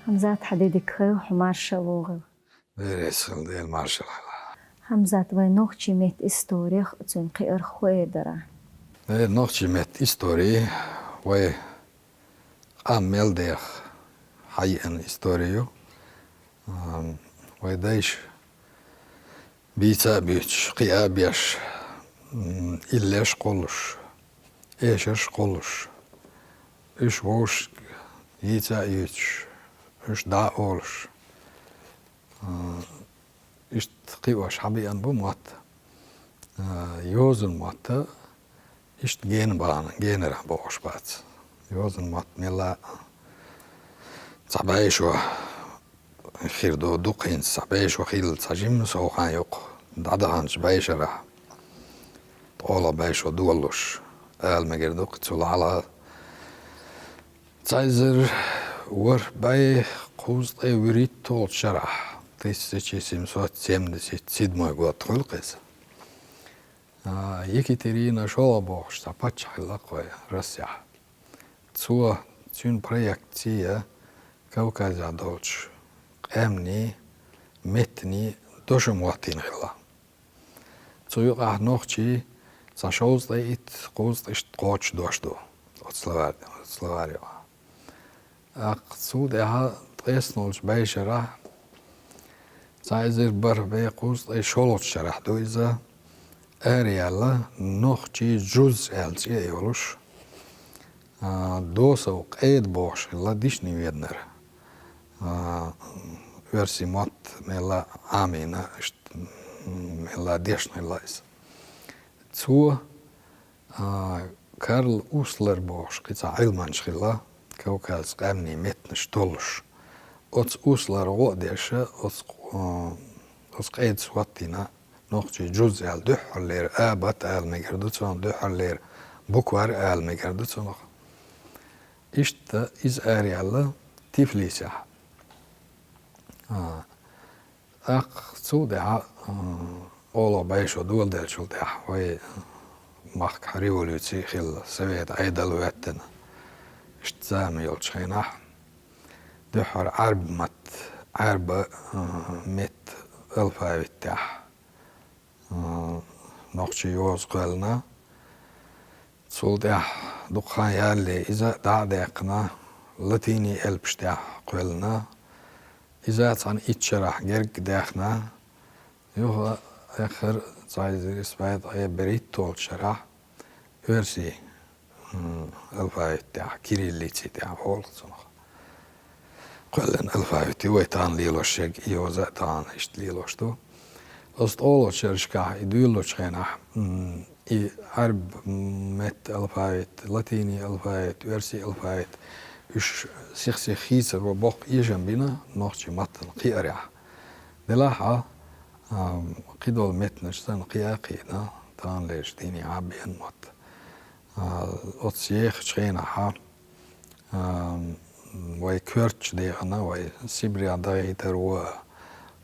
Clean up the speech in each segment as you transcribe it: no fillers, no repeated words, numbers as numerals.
همزات حديدك حمار شووغ Veresel del marshal. همزات وينوخشي ميت استوريخ تون قير خويدرا Nog met historie, we aanmelden hij een historie. We deze beetje kiabias ille scholos, eerste scholos, is woos iets is daar alles. Is kiwas habi aan bomat, jozen matte. Ist genbaan, genera boospaat. Jozen mat mila sabaisho khirdo duqin sabaisho khil sajim so khayok dadahan baishara طولا بايشو دولوش قال ما جردوك تسول على تايزر ور باي قوز طي وريد طول شرح تيسيشي سيمسوات سيمدسي تسيد ما يقوى تخلقس Екатерина Шолобох, Пачхилакоя, Россия. Цуа цюн проекция Кавказа долч. Эмни, метни, тоже муатинхила. Цуюга нохчи, сашоз лейт, коз ишт коч дошду. От Словария. Ак цудеха треснолч бейшера. Цайзер барбе коз лей шолоч шарах дуиза. Ariella nog juz elci eolus dosa ook eetboos la disni vedner versi mat mela amina mela desni lais zu Karl Usler boos kitsa ilman schilla kaukals qamni metn stolus ots Usler odesha ots qeed swatina نقطة جزء على دح اللير آبت على مجردوتون دح اللير بكوار على مجردوتون إشتا إز آري على تفليسة سودة أولا بايشو دول دل شلتة وي مخك ريولوتي خل سويت عيدا الوقتنا إشت زامي يلتشينا دحر عرب مت عرب مت ألفا بتاح نقطة يوز قلنا سولده دقان يالي إذا دعدقنا لاتيني ألبشتاح قلنا إذا تان إتشرح جرق داخنا يوه آخر زايزر إسبايد أي بريد طول شرح ورسي الفايت تاع كيريليتي تاع هول قلنا الفايت ويتان ليلوش يج يوزا تان إشت ليلوشتو Als alle churchka idyllochena I Arab met alfabet, Latini alfabet, Versi alfabet, zich giezer we bok ijan binnen nog je matten qiyarah. De laha qidol metners dan qiyaqina dan lees dini abian mat. Ot siech chena ha wij kurch de ana wij sibria daiter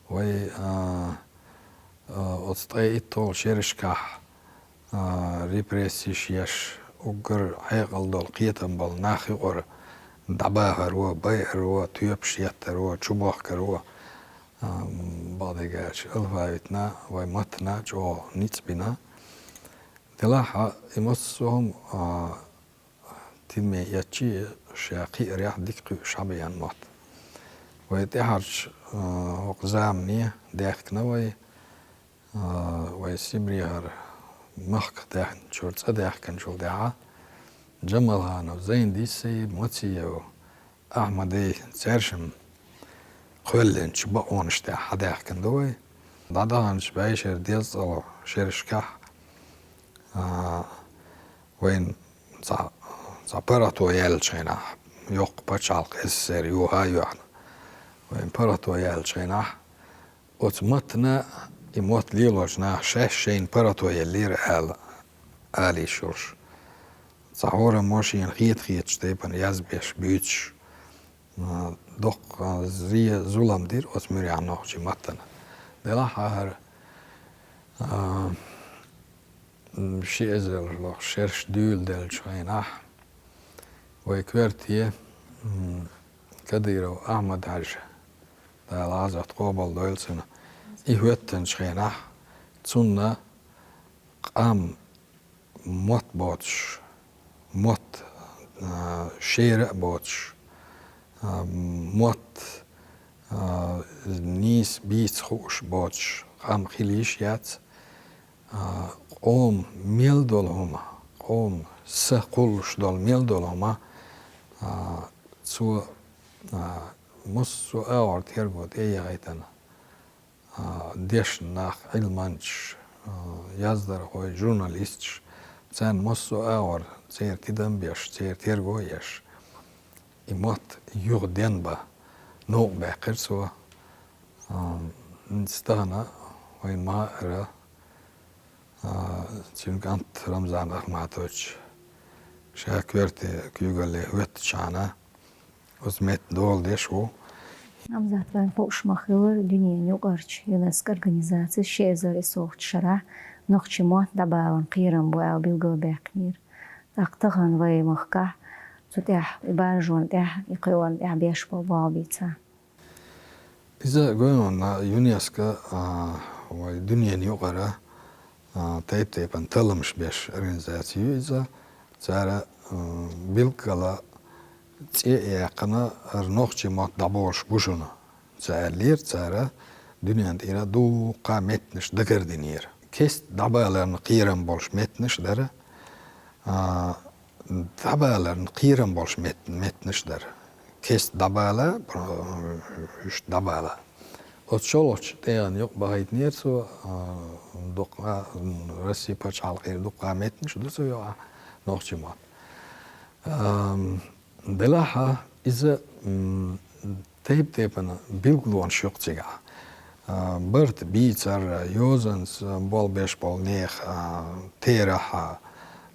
wij أطيتو شرشكه ريبريسيشيش وقر عيقل دول قيتن بالناخي ور دباهر و بير و تيبشيتر و تشبوخكر و بعضيقاش الفايتنا ومتنا جو نيتسبنا دلاحة يمسهم تيمي يتشي شاقي ريح ديكي شعبيان مات ويتحرش وقزامني داخكنا ويسيبريهر مخك داخن شورت داخن شو داعا جمالها نوزين ديسي موتسي أحمدي سيرشم قولن شبقونش داعا داخن دوي دادان شبايشر ديزالو شيرشكح وين زابراتو يالشينا يوق بچالق السير يوها يوحنا وين براتو يالشينا وتمتنا إموت ليلوش نا شين براتو يلير آلي شوش صحورا موشين خيت شتيبن يزبيش بيتش دق زي زولم دير وتمري عنه شي متنا دلاحة شي ازل لو شرش دول دل شوين ويكورتيه كديرو أحمد حج دا العزة قابل دولسنا إهوتن شخينح تسونا قام موت بوتش موت شيرق بوتش موت نيس بيت خوش بوتش قام خليش يات قوم ميل دول هما قوم سقولش دول ميل دول هما سو مصو أورد هربوت إيه غيتنا ديش ناخ علمانش يزدر خوي جورناليستش سان مصو أور سير تدم بيش سير تيرغويش إمات يغدين با نوع باقر سو نستغنى وين ما أرى چونك أنت رمضان أخماتوش شاكورتي كيوغالي هوت شانا وزمت دول ديشو Amzat ben foşmaxılı dünyanın yuqarç UNESCO organizasiyası şezari soğut şara noqçi mat dabavan qiran bu av bilgo baqnir taqtağan ve maqqa tutah ibarjon tah iqwan beş bababita إذا قلنا يونيسكو ودنيا يقرأ تيب تلمش بيش organizasiju إذا ترى بالكلا يقنا رنوخشي مات دابوش بوشنا تسألير ترى دنيا تيرا دو قامتنش دكر دينير كيس دابالرن قيرن بولش متنش دره دابالرن قيرن بولش متنش دره كيس دابالا üç dabala Otçoloç diyen yok bahit niye so dokka Rusya paçal kıyır dokka metmiş dursa yok nohçimat. Delaha ize teypana bilgluan şokçiga. Bırt biçar yozans bol beş bol neh teraha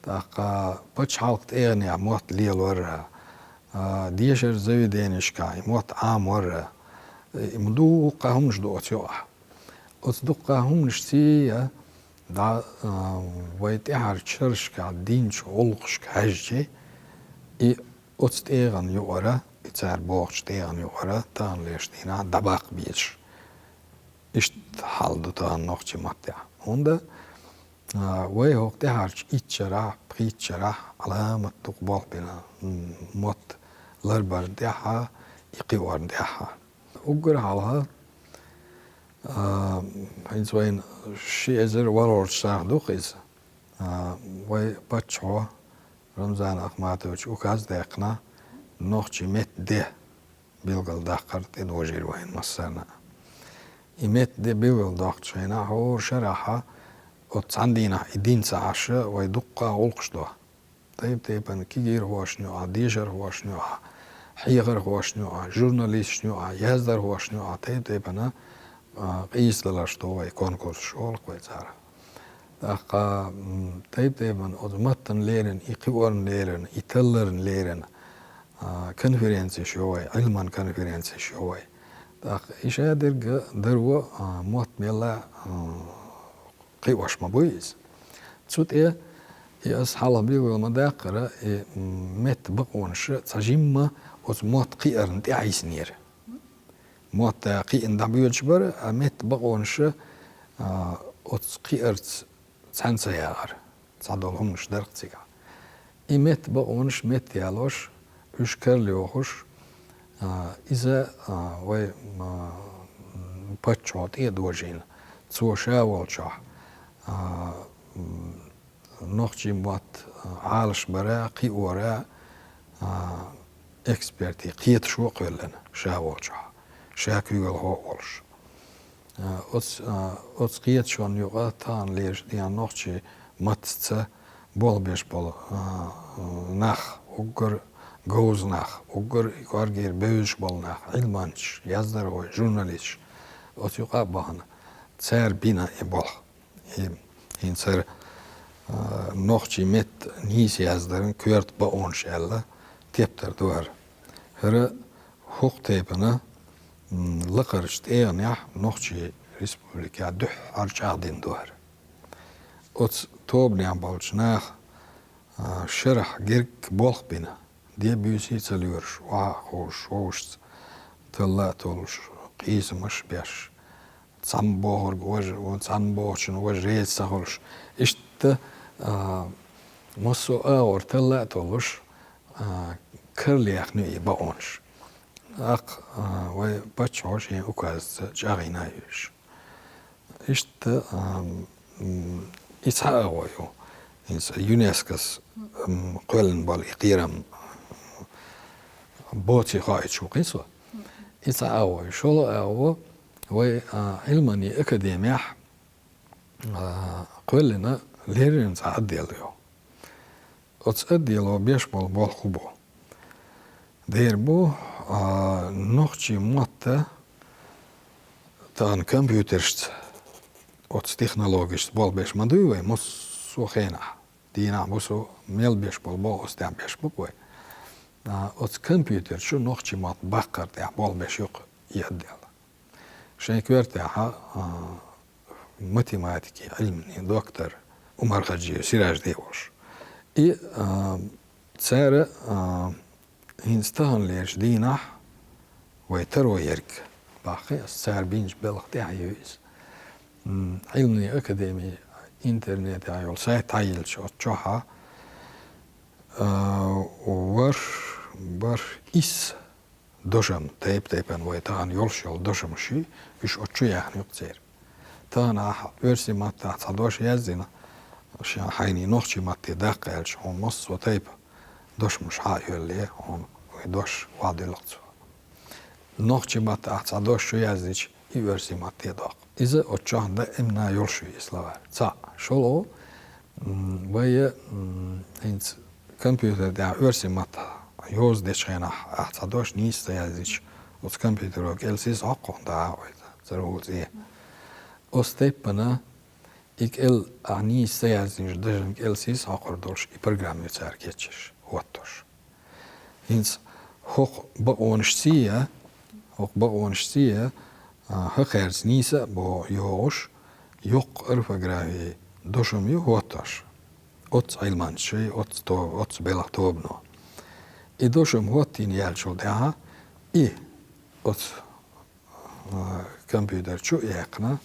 dakka paçal kıyır mot liyalora ديشر زي دينشكا موت عامورة مدوقة همش دوتيوه أصدقة همش سيا دا ويتحر تشرشكا دينش أولقشك هجي أتستيغن يورا يتسار بوغش تيغن يورا تان ليش دينا دباق بيش إشت حالدو تان نوخشي ماتيا هوندا ويهوك تحرش إتشرا بخيتشرا علامة تقبال بنا موت لربر ديها يقيور ديها وقر علىها هنز وين شيء زر ورور ساعدو قيز وي باتشو رمضان أخماتوش وكاز ديقنا نوخشي مت دي بيلغل داقر تدوجير وين مصرنا إمت دي بيلغل داقشينا هو شرحة وتصندينا إدين ساعشة ويدقا غلقشدوها طيب أنا كيجير هو شنو ديجر هو شنو حيغر هو شنو جورناليست شنو يزدر هو شنو طيب أنا قيس للاشتو كونكورس شغل كويسارة دقا طيب أنا أزمتن ليرن إقوارن ليرن إتلرن ليرن كونفرنسي شوي علما كونفرنسي شوي دقا إيش درو موت ميلا قيوش مبويز تسوت إيه ياس حالا بيقول مداقرة مت بقونش تجمع وز موت قيرن تعيس نير موت قيرن دبيوش بر مت بقونش وز قيرت تنسى ياغر تصدقهم مش درق تيجا مت بقونش مت يالوش وش كرلي وخش إذا وي بتشوت يدوجين تسوى شاولشة نوخشي موت عالش برا قي ورا اكسبرتي قيت شو قلنا شاولشة شاكيول هولش أتس قيت شون يقطعن ليش ديان نوخشي متسة بول بيش بول نخ وقر جوز نخ وقر يقارجير بيش بول نخ علمانش يزدر هو جورناليش أتس يقابهن تسير بينا يبول هين سير نوخشي مت نيسي يزدرن كورت بأونش يلا تيبتر دوار هرا حق تيبنا لقرشت ايان يح نوخشي ريسبوليكا دح أرجعدين دوار أتس توبني عم بالجناخ شرح جيرك بولخ بينا دي بيوسي تسليورش وحوش طلعت ولش قيس مش بيش صم بوهر جوج وصم بوهش نوج ريز سهولش إشت مصو أور طلعت ولش كرلي يخني بونش أق وبتشوش يعني أكاز جاغينا يش إشت إسحاق ويو إنس يونسكس قلن بالإقيرم بوتي قائد شو قيسوا إسحاق شلو أو وعلماني أكاديمية قلنا ليرين تعديلو أتصديلو بيشبل بالخبو ديربو نوختي موتا تان كمبيوترشت أتس تكنولوجيشت بال بيش مدوي مصو خينا دينا بوسو ميل بيش بال بال أستعم بيش بقوي أتس كمبيوتر شو نوختي موت بقر تاع بال بيش يق يديل شين كويرتاها ماتيماتيكي علمي دكتور عمر خجي سراج ديوش إي تسارة هنستهن ليش دينا ويترو يرك باقي السعر بينج بلغ تاعيوز علمي أكاديمي إنترنت عيول سايت عيل شو تشوها ور إس دوشم تيبن ويتان يولشيل دوشم شي إيش أتشو يعني يقصير تانا ورسي ماتا تصدوش يزينا شان حيني نوخشي ماتي داقل شو مص وتيب دوش مش حايل ليه هون ويدوش وادي لقصو نوخشي ماتا تصدوش شو يزيش يورسي ماتي داق إذا أتشوه دا إمنا يولشو يسلاوار تا شلو ويا هنس كمبيوتر دا ورسي ماتا يوز ديش خينا تصدوش نيستا يزيش وز كمبيوتر وكالسيس عقون دا عويدا زروز إيه أستيبنا إك أعني سيازنج دجن إلسيس عقر دولش إبرغرام يتسار كيتشش واتوش هنس هوق بقونشتية هخيرز نيسا بو يوش يوق إرفاغراهي دوشم يو واتوش أتس علمانشي أتس بيلغ توبنو إي دوشم واتين يالشو داها إي أتس كمبيوتر شو يقنا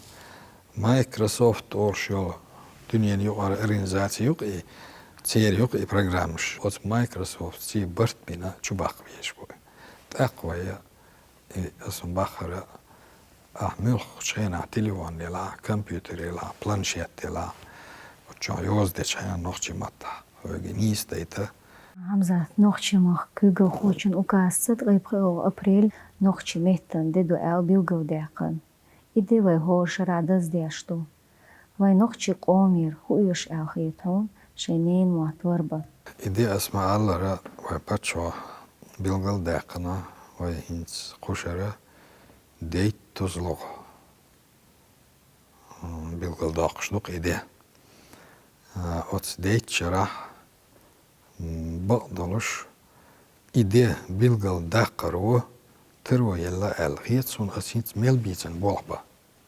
مايكروسوفت أورشيو دنيا يقار organisatie يق إيه تير يق إيه برنامج أوت مايكروسوفت سي برت بينا شو باق بيش بوي تقوى إيه اسم بخرة أعمل شينا تليفون لا كمبيوتر لا بلانشيت لا وشو يوز ده شينا نوختي ماتا وجنيس ديتا همزة نوختي مخ كوجو خوشن أكاسد غيبخو أبريل نوختي ميتن ددو أو بيوجو داقن إدي ويهوش رادز ديشتو وي نوختي قومير هويش أو خيطون شينين معتوربا إدي اسمع الله را ويباتشو بيلغل داقنا ويهنس قوشرة ديت تزلغ بيلغل داقش دوق إدي أتس ديت شرح بقدلش إدي بيلغل داقرو ترو يلا الغيت سون أسيت ميل بيتن بوحبا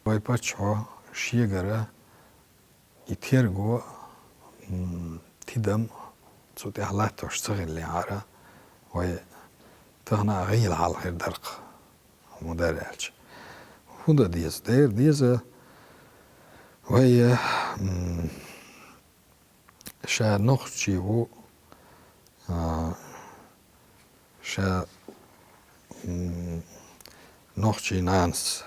ويباتشو شيغرة يتيرغو تدم صوتي حلاتو اشتغل لي عارة وي تهنا غيل على الخير درق مدارج هودا ديز دير ديزة وهي شا نخشي و شا نخشي نانس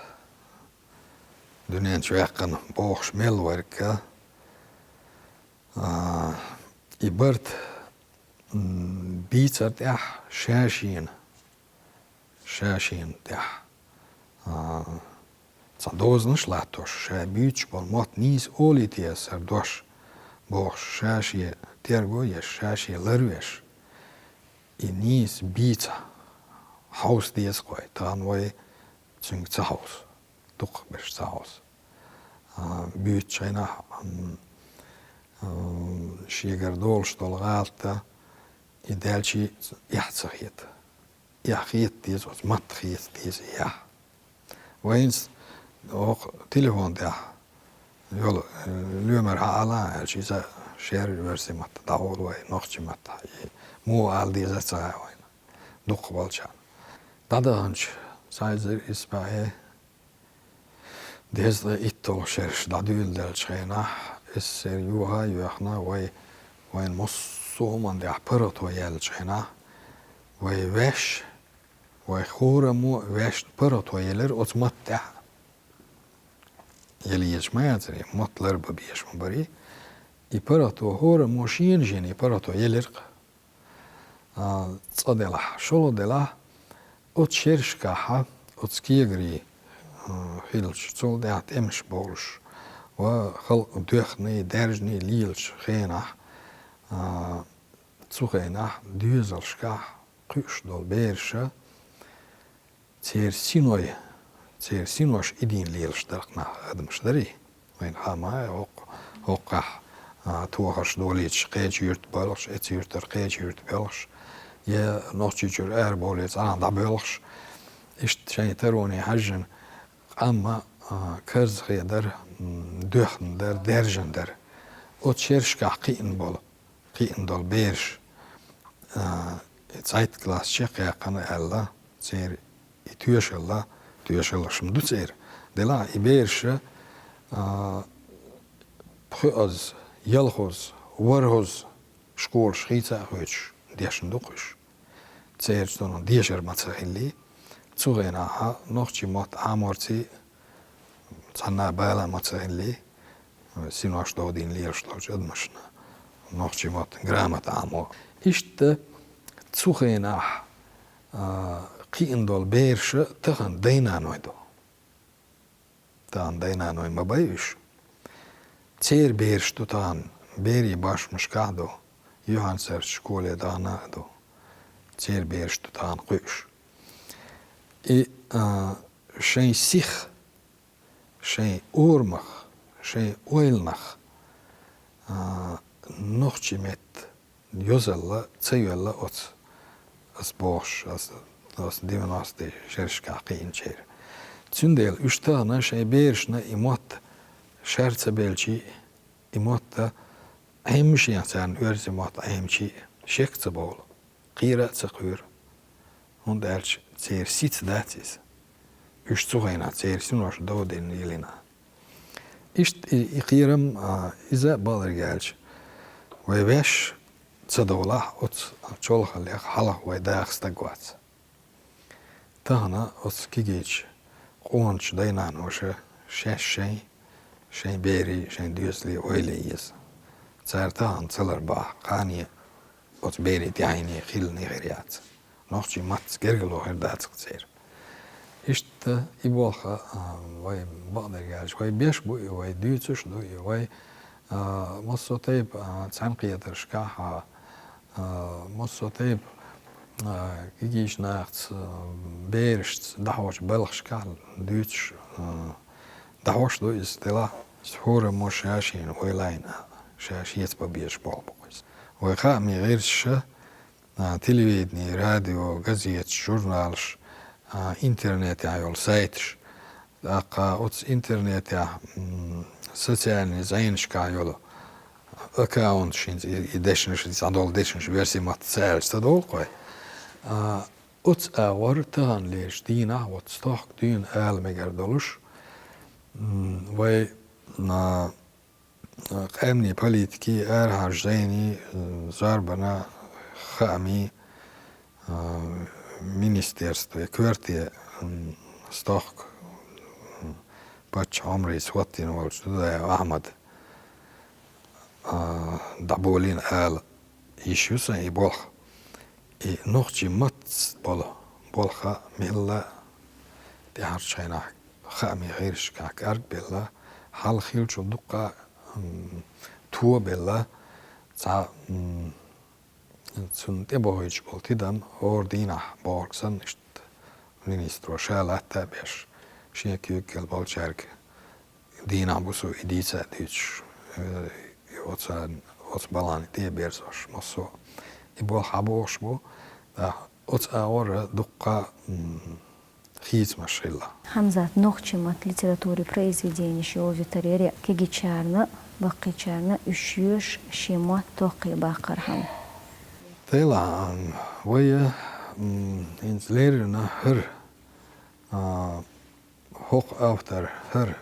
دنيا شويقن بوخش ميلوركا إبرت بيتر تاح شاشين تاح صدوز نشلاتوش شا بيتش بالموت نيس أولي تيسر دوش بوخش شاشي تيرغو يش شاشي لرويش نيس بيتا حوس ديس قوي تان وي تسنگ تسحوس دوق بش تسحوس بيت شينا شيغر دولش دولغالتا يدالشي يحتسخيت يحخيت ديز وز متخيت ديز يح وينس اوق تليفون ده يول لومر على الشي زا شير ورسي مت داول وي نوختي مت مو al ديز تسا وين دوق بالشان دادانش Сайзер ispäe desde ittolsers da dyldelsgena esser juha juhna vain mossuman de aparato jelgena vai vesh vai horamo vesh aparato jeler otsmatta jelies mätsri matlar babies bari aparato horamo shinjeni aparato jeler tsadela sholodela otscherskaha otskiegri hilch soldat ems bolsh wa khalq dukhni derjni lielch khena tsukhena düzelska qyshdol bersha tsersinosh idin lielch darqna admshdari wain hama oqa tuakhsh dolich qejyrt bolsh etyrter qejyrt bolsh ja nochtjur bolets aan da bolsh ist shaytaroni hajjan ama kırz xeyder döxnder derjender o çerşka qiin dol berş Zeitglas çeqya qana alla zer itüyşalla şimdi zer dela iberş phoz yalhoz warhoz şkol şhitsa hoç deşin dokuş zer sonon deşer matsahilli Zugena noch chimot amorti zanna bala matsaili sinosh dodin lierschloch admashna noch chimot gramat amo ist zugena qindol bersha tahan dayna noydo tan dayna noy mabayush cer bersh tutan beri bashmush kado Johanser skole dana do cer bersh tutan qush Geen zich, geen oormag, geen oilnach, nog je met jozella, tsayella ots, as bosch, as divanas de shershka qincher. Tsundel ustana shay bershna imot shertsa belchi imot aymshi yan örsimot aymchi shekta bol. Qira tsaqur. Und zeer sits datis. Üstzugeina zeer sinosh dodin yelina. Ist iqiram iza balergelch. Ve vesh tsadola ot cholkhale halaq ve dagstagwats. Tahna ot kigech qonch daynan osha sheshay shay beri shay düsli oyleyis. Zertan tsalar ba qani ot beri tayni khilni gheriyat. Noch je mat gergelo herdatsq zer. Ist ibolha vai badergelch vai beshbu vai dütsush do vai mosotep tsanqiyater shkaha mosotep gigish nachts berst dahosh belgskal dütsh dahosh do is dela shore moshashin hoylaina shashiyet babish balbois. Vai kha mi ghersh televizyon, radyo, gazet, jurnalş, internet ayol saytış, ots internet sosyalni zaynışka yolu, account şimdi ideşniş, adol deşniş versi mat sayarız da dol koy. Ots awar tahan leş dina, ots toh dün almeger doluş, ve qamni politiki erharjayni zarbana Хами министерство квартия сток пач амри сватин волч туда Ахмад даболин ал ишуса и болох и нохчи мат болха милла дharchayna хами гэршка арбелла хал хилч дукка туобелла за Sunt ebohich boltidam ordina borgsan ist ministro shalatta besh shekykkel bolcherk dina busu idica dich ots balani tie bersos mosso ibol haboshbo da ots aora dukka хизмашилла. Хамзат нохчимат литературе произведений шиовитарери кегичарна бақичарна üşüş шема тоқи бақархам. Tela, voy ins lerna hör hoch after her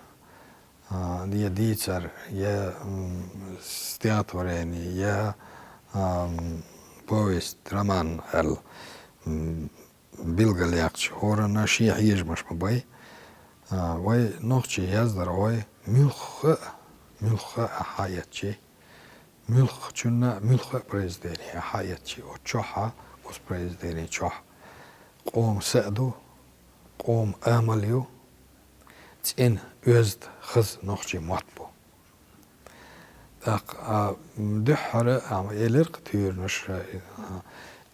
die teacher ja teatvoreni ja повесть роман el bilgaliakch horana shi yejmash mabay way noqchi yazdar way mülkha hayatçi mülk chunna mülkha prezdeni hayatçi o çoha os prezdeni çoh qom sa'du qom amalyu tsin özd kız noqchi matbu tak dühre ama elirq tüyrnüş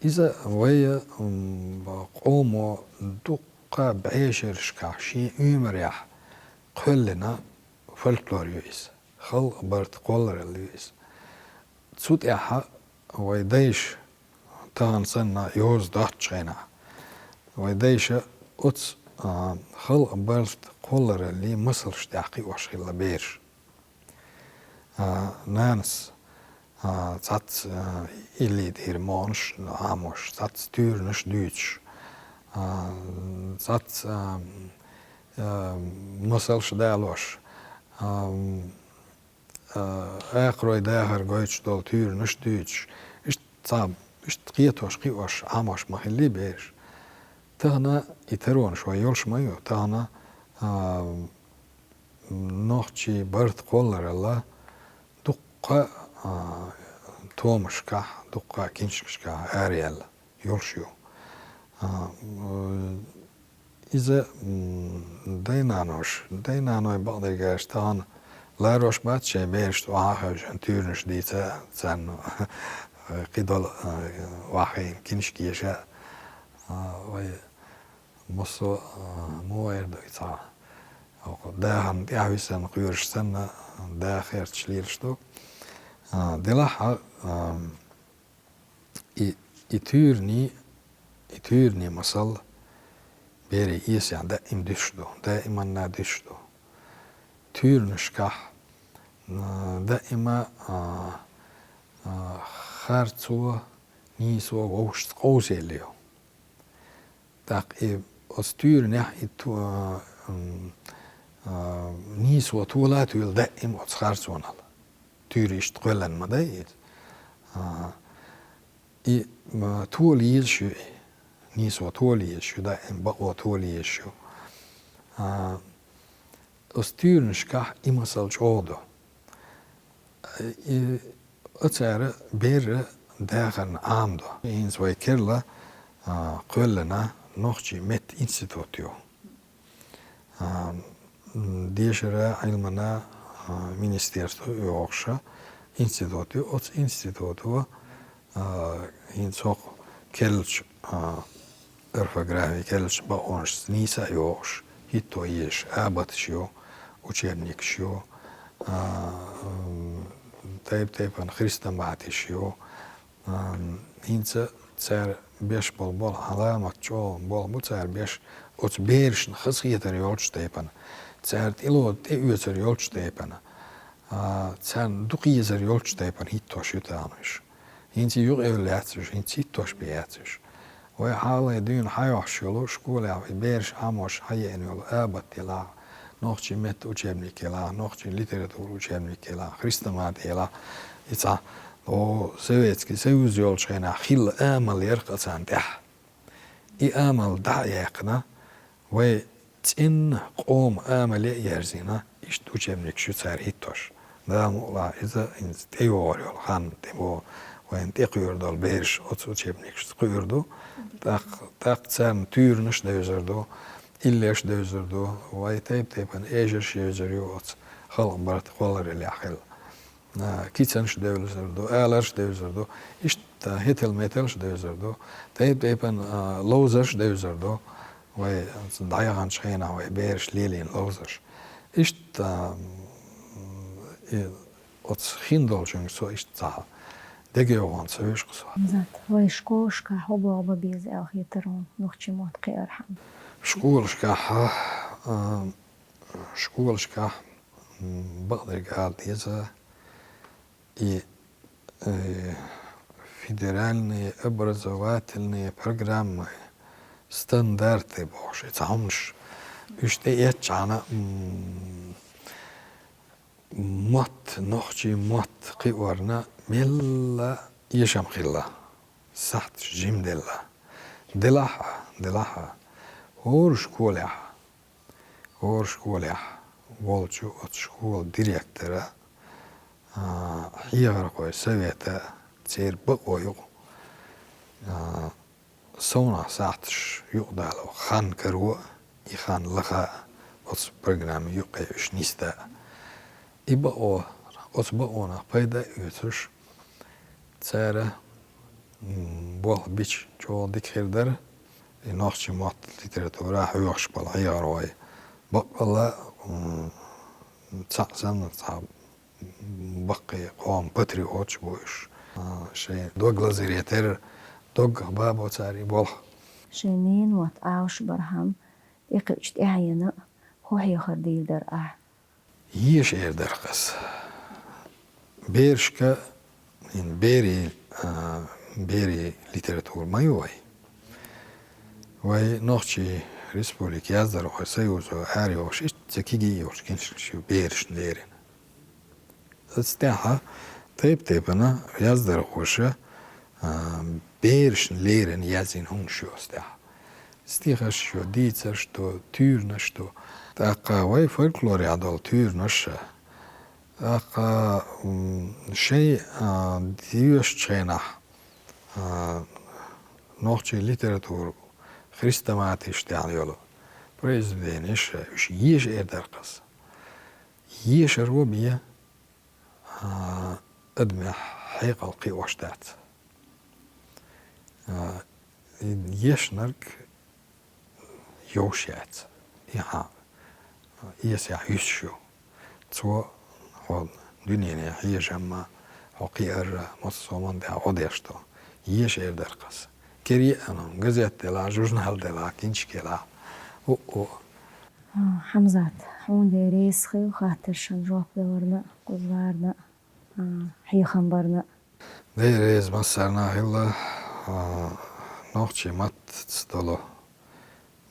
إذا ويا قومو دقة بعيشر شكاشي يمريح كلنا فلكلور يويس خل برت قولر اليويس تسوت إحا ويديش تان سنة يوز داتشينا ويديش أتس خل برت قولر اللي مصر شتاقي وشغل بيرش نانس Zat illit hier mons, amos, zat styrnes Duits. Zat musels delos. Ekroi dager goits dol tyrnes Duits. Ist zab, ist kietos kios amos machin libers. Tahna iteron shwa yolsh mayo, tahna nochchi bart kollarella dukka تومشكا دقا كينشكا أريال يورشيو إذا دينانوش بعض الجاشتان لا روش باتشي بيرشت وعاها جنتورنش ديتا تسان قدل واحين كينشكيشا وي مصو موير دويتا داهم ديعويسان قيورش سنة دا خير تشليرشتو دلاحة يتورني مصل بيري إيسيان دائم دشدو دائما نادشدو تورنشكح دائما خارتسو نيسو ووشت قوزيليو داق أستورني نيسو طولات ويل دائم وتخارتسونال توريشت قلن مدايد تولي شو نيسو تولي شو دائم بقوا تولي شو استورنشكح إمسال جودو أتسار بير داخن عامدو إنس ويكرلا قلنا نوخجي مت إنستيتوتيو ديشرا علمنا Министерство Йоркша, институти, от институтова инсок келч орфографии келч баонш сниса Йоркш, хито еш абатшо, учебникшо, тайпан христоматишо, инца цар беш бол аламат чол бол цар беш от бершн хасхитер Йоркш тайпан царт илот эвцер йолчтепана цан дукизер йолчтепан хитtosh utaanish inti юг эвлятсиш inti hittosh beятсиш ой хаале дун хайошшоло школа берш амош хайенол абатила нохчи мет учебникела нохчи литературу учебникела христоматела ица о Советский Союз йолчена хил амал ярқасантах и амал даякна ой تين قوم آملي يرزينا إشتو جملك شو صار هيتوش دام الله إذا إنت تيور يلخان تبو وين تقير دول بيرش أتسو جملك شو تقيردو تاق تسام تيرنش دوزردو إليش دوزردو واي تيبان إيجرش يوزريو أتس خلق برات قولر اللي أخيل كيتسنش دوزردو آلرش دوزردو إشت هيتل ميتلش دوزردو تيبان لوزرش دوزردو وي ضيعان شينا وي بيرش ليلين لوزرش إشت أتس خيندول جنگ سو إشت تا دقيقان سويش قصوا زات وي شكوشكا حبو عبا بيز أخي ترون نوخشي موت قير حم شكولشكا بقدر قال ديزا федеральные образовательные программы стандарты боши цаунш İşte et cana mat nohçi mat qiwarna mella yaşam khilla saht jimdella delaha hor şkola volçu от школ директора hierarkoy совета цер бакойу sonra sahtış yuqdalu khan karu ikhan laha os program yuqayış nista iba o osba ona payda ötüş tsara bol biç çoğu dikirder nohçi mat literatura hoş bal hierarkoy bakala tsam بقي قوم باتريوتش بوش شيء دوغ لازريتر دوغ بابو تاري بول شنين وات أوش برهم يقيش تعينا هو هي خرديل در يش اير درقس بيرشكا in بيري ليتراتور ما يوي وي نوخشي ريسبوليك يازدر وخي سيوزو هاريوش إيش تكيجي يوش كنش شو بيرش ليرين استاحة تيبنا يزدر خوشة بيرشن ليرن يزين هون شو استاحة استيخة شو ديتر شو تورنا شو تاقا واي فولكلوري عدال تورنا شو تاقا شيء ديوش تشينح نوخشي ليتراتور خريستماتي اشتعال يولو بريزدينيش وش يش اير درقص يش روبيا أدمح حقيقة القي واشتات يشنرك يوشيات يها يسع يسشو تو هو دنيا هي جمع حقيقة مصومان ده عوديشتو يش إير درقس كري أنا جزيت دلا جوجنال دلا كينش كلا أو حمزات حون ديريس خيو خاطر شنجوب دورنا قزارنا هي خنبرنا ديريز مسرنا هلا نوخشي مات تستولو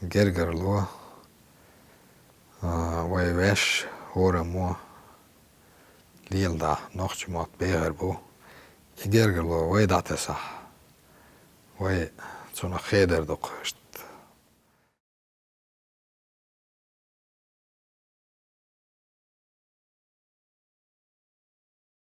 جرجرلو ويش هورمو ليلدا نوخشي مات بيغربو جرجرلو ويدعت صح وي تسونا خيدر دوق